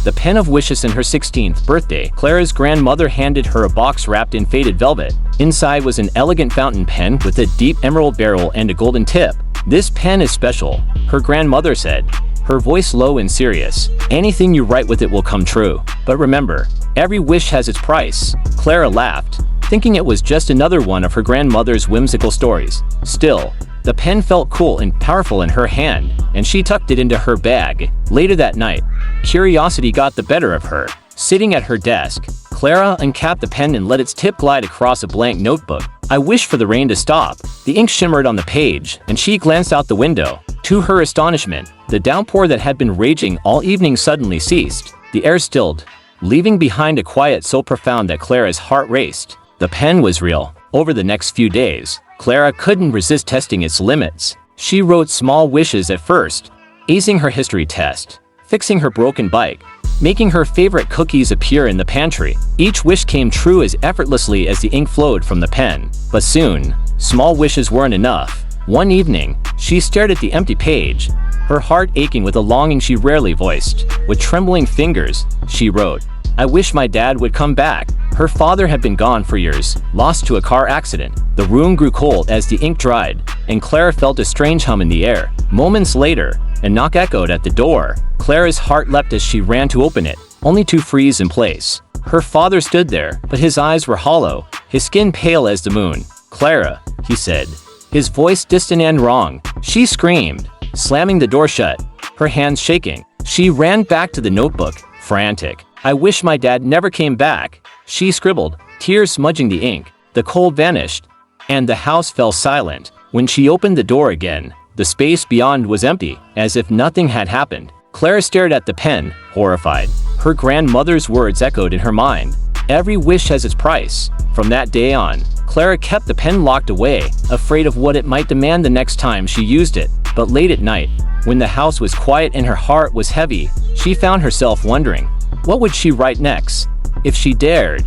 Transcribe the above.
the pen of wishes. In her 16th birthday, Clara's grandmother handed her a box wrapped in faded velvet. Inside was an elegant fountain pen with a deep emerald barrel and a golden tip. "This pen is special," her grandmother said, her voice low and serious. "Anything you write with it will come true. But remember, every wish has its price." Clara laughed, thinking it was just another one of her grandmother's whimsical stories. Still, the pen felt cool and powerful in her hand, and she tucked it into her bag. Later that night, curiosity got the better of her. Sitting at her desk, Clara uncapped the pen and let its tip glide across a blank notebook. "I wish for the rain to stop." The ink shimmered on the page, and she glanced out the window. To her astonishment, the downpour that had been raging all evening suddenly ceased. The air stilled, leaving behind a quiet so profound that Clara's heart raced. The pen was real. Over the next few days, Clara couldn't resist testing its limits. She wrote small wishes at first, acing her history test, fixing her broken bike, making her favorite cookies appear in the pantry. Each wish came true as effortlessly as the ink flowed from the pen. But soon, small wishes weren't enough. One evening, she stared at the empty page, her heart aching with a longing she rarely voiced. With trembling fingers, she wrote, "I wish my dad would come back." Her father had been gone for years, lost to a car accident. The room grew cold as the ink dried, and Clara felt a strange hum in the air. Moments later, a knock echoed at the door. Clara's heart leapt as she ran to open it, only to freeze in place. Her father stood there, but his eyes were hollow, his skin pale as the moon. "Clara," he said, his voice distant and wrong. She screamed, slamming the door shut, her hands shaking. She ran back to the notebook, frantic. "I wish my dad never came back," she scribbled, tears smudging the ink. The cold vanished, and the house fell silent. When she opened the door again, the space beyond was empty, as if nothing had happened. Clara stared at the pen, horrified. Her grandmother's words echoed in her mind. "Every wish has its price." From that day on, Clara kept the pen locked away, afraid of what it might demand the next time she used it. But late at night, when the house was quiet and her heart was heavy, she found herself wondering, what would she write next? If she dared,